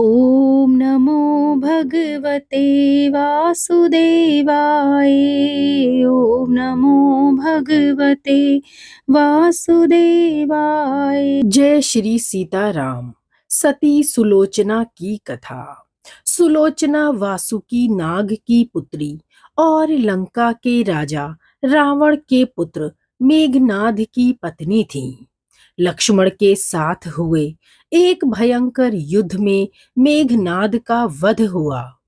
ॐ नमो भगवते वासुदेवाय। ॐ नमो भगवते वासुदेवाय। जय श्री सीताराम। सती सुलोचना की कथा। सुलोचना वासुकी नाग की पुत्री और लंका के राजा रावण के पुत्र मेघनाद की पत्नी थी। लक्ष्मण के साथ हुए एक भयंकर युद्ध में मेघनाद का वध हुआ।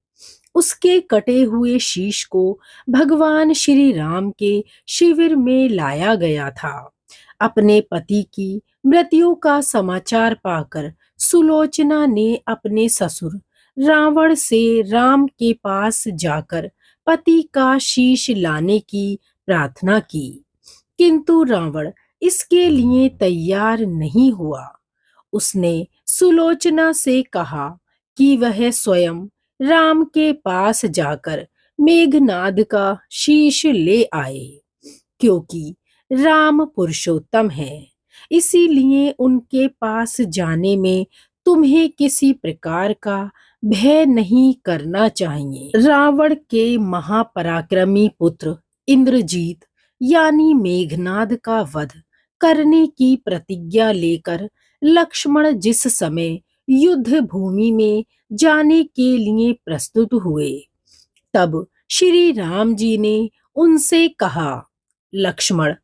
उसके कटे हुए शीश को भगवान श्री राम के शिविर में लाया गया था। अपने पति की मृत्यु का समाचार पाकर सुलोचना ने अपने ससुर रावण से राम के पास जाकर पति का शीश लाने की प्रार्थना की, किंतु रावण इसके लिए तैयार नहीं हुआ। उसने सुलोचना से कहा कि वह स्वयं राम के पास जाकर मेघनाद का शीश ले आए, क्योंकि राम पुरुषोत्तम है, इसीलिए उनके पास जाने में तुम्हें किसी प्रकार का भय नहीं करना चाहिए। रावण के महापराक्रमी पुत्र इंद्रजीत यानी मेघनाद का वध करने की प्रतिज्ञा लेकर लक्ष्मण जिस समय युद्ध भूमि में जाने के लिए प्रस्तुत हुए, तब श्री राम जी ने उनसे कहा, लक्ष्मण,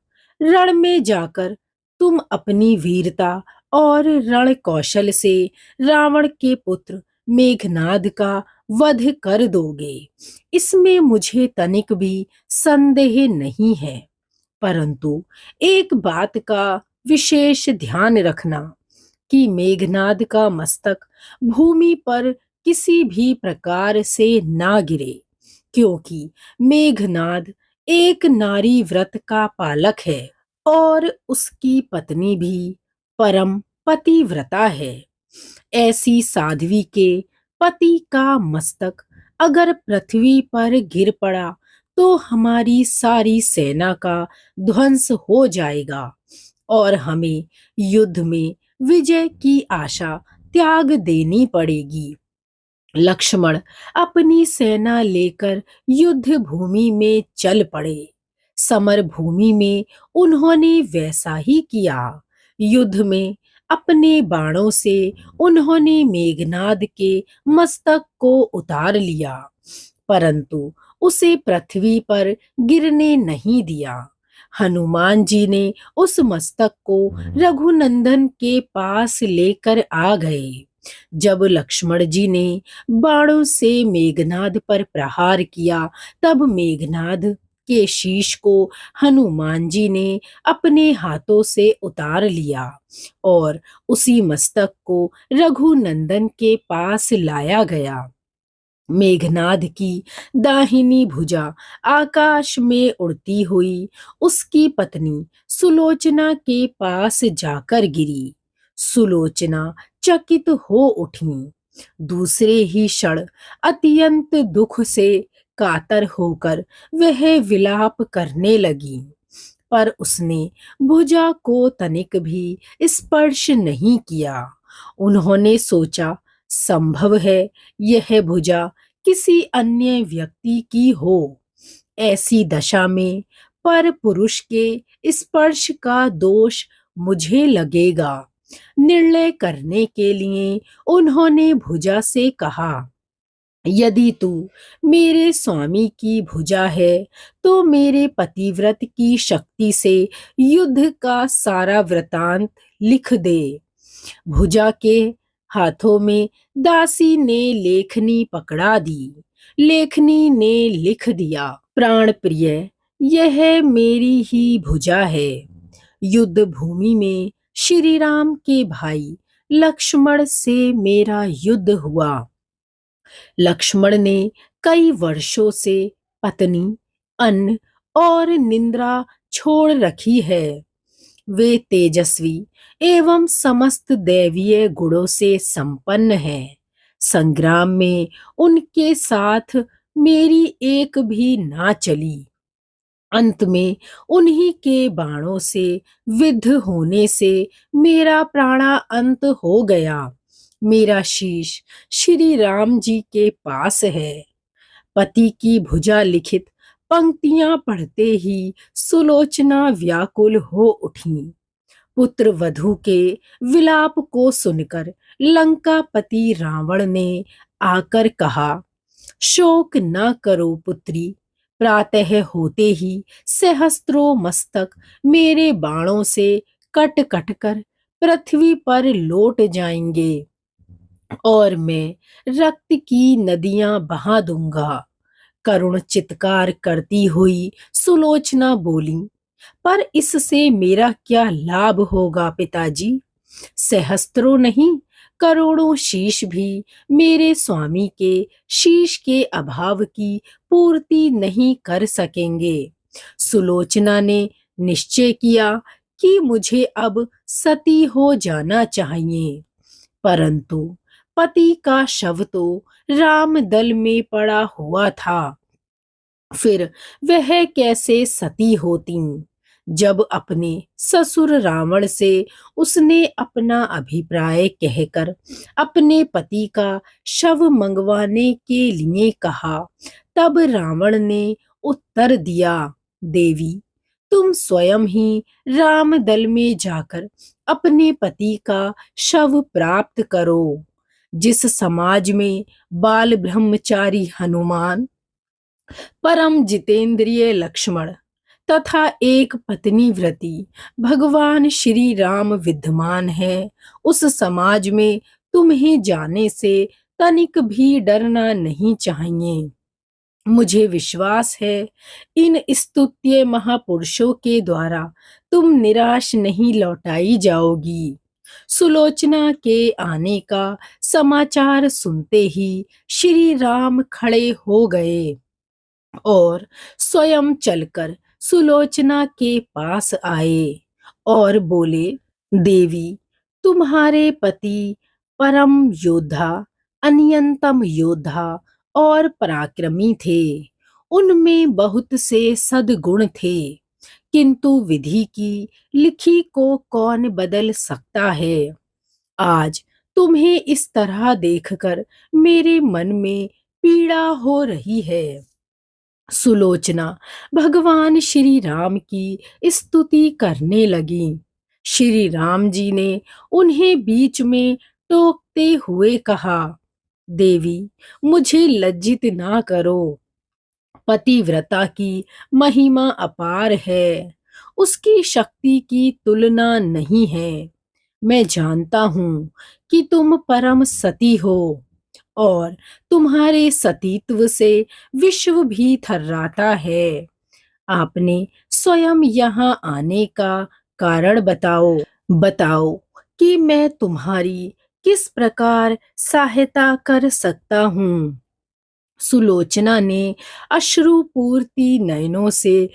रण में जाकर तुम अपनी वीरता और रण कौशल से रावण के पुत्र मेघनाद का वध कर दोगे, इसमें मुझे तनिक भी संदेह नहीं है। परंतु एक बात का विशेष ध्यान रखना कि मेघनाद का मस्तक भूमि पर किसी भी प्रकार से ना गिरे, क्योंकि मेघनाद एक नारी व्रत का पालक है और उसकी पत्नी भी परम पतिव्रता है। ऐसी साध्वी के पति का मस्तक अगर पृथ्वी पर गिर पड़ा तो हमारी सारी सेना का ध्वंस हो जाएगा और हमें युद्ध में विजय की आशा त्याग देनी पड़ेगी। लक्ष्मण अपनी सेना लेकर युद्ध भूमि में चल पड़े। समर भूमि में उन्होंने वैसा ही किया। युद्ध में अपने बाणों से उन्होंने मेघनाद के मस्तक को उतार लिया, परंतु उसे पृथ्वी पर गिरने नहीं दिया। हनुमान जी ने उस मस्तक को रघुनंदन के पास लेकर आ गए। जब लक्ष्मण जी ने बाणों से मेघनाद पर प्रहार किया, तब मेघनाद के शीश को हनुमान जी ने अपने हाथों से उतार लिया और उसी मस्तक को रघुनंदन के पास लाया गया। मेघनाद की दाहिनी भुजा आकाश में उड़ती हुई उसकी पत्नी सुलोचना के पास जाकर गिरी। सुलोचना चकित हो उठी। दूसरे ही क्षण अत्यंत दुख से कातर होकर वह विलाप करने लगी, पर उसने भुजा को तनिक भी स्पर्श नहीं किया। उन्होंने सोचा, संभव है यह भुजा किसी अन्य व्यक्ति की हो। ऐसी दशा में पर पुरुष के स्पर्श का दोष मुझे लगेगा। निर्णय करने के लिए उन्होंने भुजा से कहा, यदि तू मेरे स्वामी की भुजा है तो मेरे पतिव्रत की शक्ति से युद्ध का सारा वृतांत लिख दे। भुजा के हाथों में दासी ने लेखनी पकड़ा दी। लेखनी ने लिख दिया, प्राण प्रिय, यह मेरी ही भुजा है। युद्ध भूमि में श्री राम के भाई लक्ष्मण से मेरा युद्ध हुआ। लक्ष्मण ने कई वर्षों से पत्नी, अन्न और निद्रा छोड़ रखी है। वे तेजस्वी एवं समस्त दैवीय गुणों से संपन्न है। संग्राम में उनके साथ मेरी एक भी ना चली। अंत में उन्हीं के बाणों से विद्ध होने से मेरा प्राणा अंत हो गया। मेरा शीश श्री राम जी के पास है। पति की भुजा लिखित पंक्तियां पढ़ते ही सुलोचना व्याकुल हो उठी। पुत्र वधू के विलाप को सुनकर लंकापति रावण ने आकर कहा, शोक न करो पुत्री, प्रातः होते ही सहस्त्रों मस्तक मेरे बाणों से कट कट कर पृथ्वी पर लौट जाएंगे और मैं रक्त की नदियां बहा दूंगा। करुण चित्कार करती हुई सुलोचना बोली, पर इससे मेरा क्या लाभ होगा पिताजी? सहस्त्रों नहीं, करोड़ों शीश भी मेरे स्वामी के शीश के अभाव की पूर्ति नहीं कर सकेंगे। सुलोचना ने निश्चय किया कि मुझे अब सती हो जाना चाहिए, परंतु पति का शव तो राम दल में पड़ा हुआ था, फिर वह कैसे सती होती? जब अपने ससुर रावण से उसने अपना अभिप्राय कहकर अपने पति का शव मंगवाने के लिए कहा, तब रावण ने उत्तर दिया, देवी, तुम स्वयं ही राम दल में जाकर अपने पति का शव प्राप्त करो। जिस समाज में बाल ब्रह्मचारी हनुमान, परम जितेंद्रिय लक्ष्मण तथा एक पत्नी व्रती भगवान श्री राम विद्यमान है, उस समाज में तुम्हें जाने से तनिक भी डरना नहीं चाहिए। मुझे विश्वास है इन स्तुत्य महापुरुषों के द्वारा तुम निराश नहीं लौटाई जाओगी। सुलोचना के आने का समाचार सुनते ही श्री राम खड़े हो गए और स्वयं चलकर सुलोचना के पास आए और बोले, देवी, तुम्हारे पति परम योद्धा, अनियंतम योद्धा और पराक्रमी थे। उनमें बहुत से सद्गुण थे, किंतु विधि की लिखी को कौन बदल सकता है। आज तुम्हें इस तरह देखकर मेरे मन में पीड़ा हो रही है। सुलोचना भगवान श्री राम की स्तुति करने लगी। श्री राम जी ने उन्हें बीच में टोकते हुए कहा, देवी, मुझे लज्जित ना करो। पतिव्रता की महिमा अपार है, उसकी शक्ति की तुलना नहीं है। मैं जानता हूँ कि तुम परम सती हो और तुम्हारे सतीत्व से विश्व भी थर्राता है। आपने स्वयं यहाँ आने का कारण बताओ। बताओ कि मैं तुम्हारी किस प्रकार सहायता कर सकता हूँ। सुलोचना ने अश्रुपूर्ति नयनों से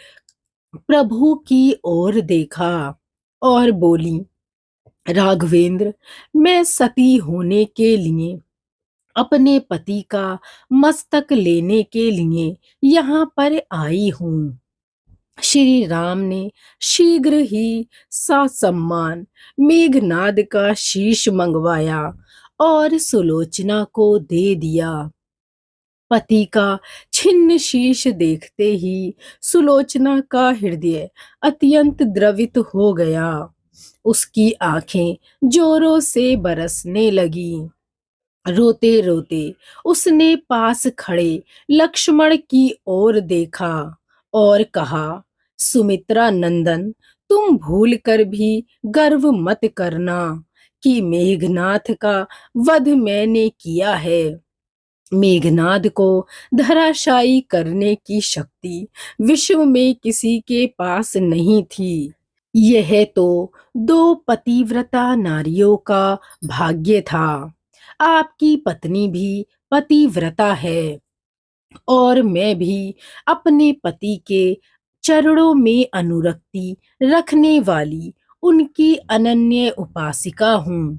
प्रभु की ओर देखा और बोली, राघवेंद्र, मैं सती होने के लिए, अपने पति का मस्तक लेने के लिए यहाँ पर आई हूँ। श्री राम ने शीघ्र ही ससम्मान मेघनाद का शीश मंगवाया और सुलोचना को दे दिया। पति का छिन्न शीश देखते ही सुलोचना का हृदय अत्यंत द्रवित हो गया। उसकी आंखें जोरों से बरसने लगी। रोते रोते उसने पास खड़े लक्ष्मण की ओर देखा और कहा, सुमित्रा नंदन, तुम भूल कर भी गर्व मत करना कि मेघनाथ का वध मैंने किया है। मेघनाद को धराशायी करने की शक्ति विश्व में किसी के पास नहीं थी। यह तो दो पतिव्रता नारियों का भाग्य था। आपकी पत्नी भी पतिव्रता है और मैं भी अपने पति के चरणों में अनुरक्ति रखने वाली उनकी अनन्य उपासिका हूँ।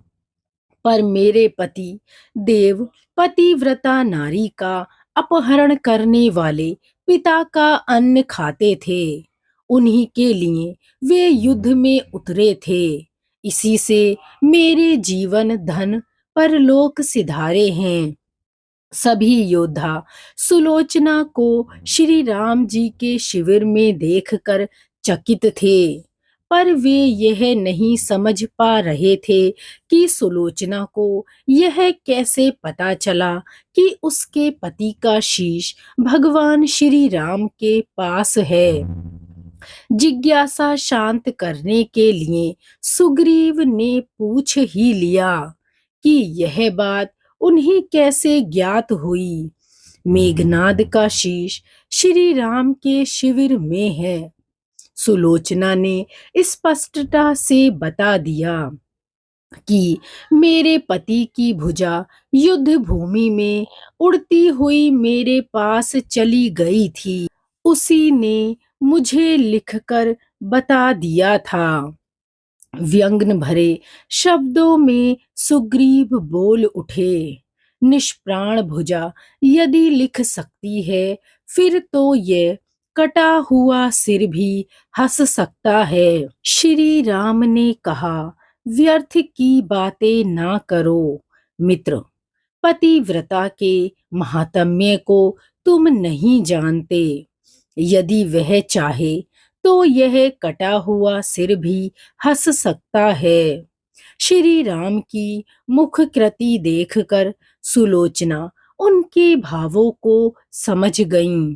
पर मेरे पति देव पतिव्रता नारी का अपहरण करने वाले पिता का अन्न खाते थे। उन्हीं के लिए वे युद्ध में उतरे थे। इसी से मेरे जीवन, धन, परलोक सिधारे हैं। सभी योद्धा सुलोचना को श्री राम जी के शिविर में देखकर चकित थे, पर वे यह नहीं समझ पा रहे थे कि सुलोचना को यह कैसे पता चला कि उसके पति का शीश भगवान श्री राम के पास है। जिज्ञासा शांत करने के लिए सुग्रीव ने पूछ ही लिया कि यह बात उन्हें कैसे ज्ञात हुई। मेघनाद का शीश श्री राम के शिविर में है। सुलोचना ने स्पष्टता से बता दिया कि मेरे पति की भुजा युद्ध भूमि में उड़ती हुई मेरे पास चली गई थी। उसी ने मुझे लिखकर बता दिया था। व्यंग्य भरे शब्दों में सुग्रीव बोल उठे, निष्प्राण भुजा यदि लिख सकती है, फिर तो ये कटा हुआ सिर भी हंस सकता है। श्री राम ने कहा, व्यर्थ की बातें ना करो मित्र। पतिव्रता के महात्म्य को तुम नहीं जानते। यदि वह चाहे तो यह कटा हुआ सिर भी हंस सकता है। श्री राम की मुख कृति देखकर सुलोचना उनके भावों को समझ गईं।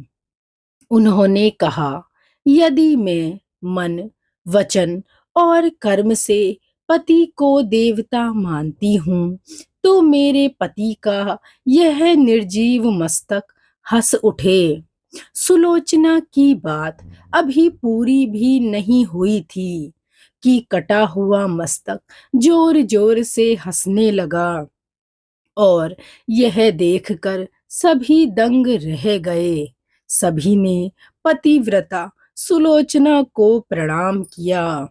उन्होंने कहा, यदि मैं मन, वचन और कर्म से पति को देवता मानती हूँ, तो मेरे पति का यह निर्जीव मस्तक हंस उठे। सुलोचना की बात अभी पूरी भी नहीं हुई थी कि कटा हुआ मस्तक जोर जोर से हंसने लगा, और यह देखकर सभी दंग रह गए। सभी ने पतिव्रता सुलोचना को प्रणाम किया।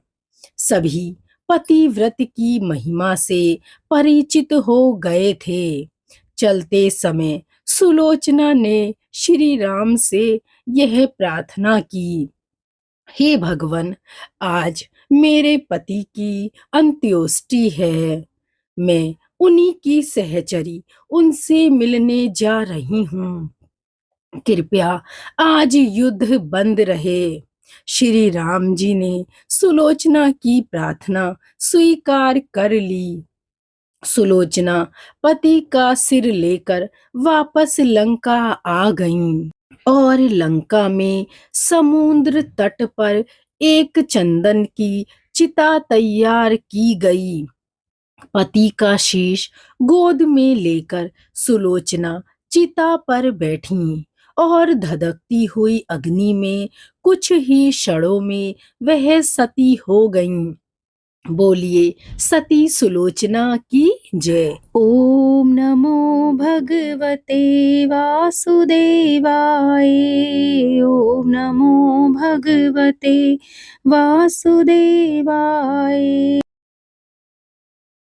सभी पतिव्रत की महिमा से परिचित हो गए थे। चलते समय सुलोचना ने श्री राम से यह प्रार्थना की, हे भगवान, आज मेरे पति की अंत्योष्टि है। मैं उन्हीं की सहचरी उनसे मिलने जा रही हूँ। कृपया आज युद्ध बंद रहे। श्री राम जी ने सुलोचना की प्रार्थना स्वीकार कर ली। सुलोचना पति का सिर लेकर वापस लंका आ गईं, और लंका में समुद्र तट पर एक चंदन की चिता तैयार की गई। पति का शीश गोद में लेकर सुलोचना चिता पर बैठी, और धधकती हुई अग्नि में कुछ ही क्षणों में वह सती हो गईं। बोलिए सती सुलोचना की जय। ओम नमो भगवते वासुदेवाय। ओम नमो भगवते वासुदेवाय।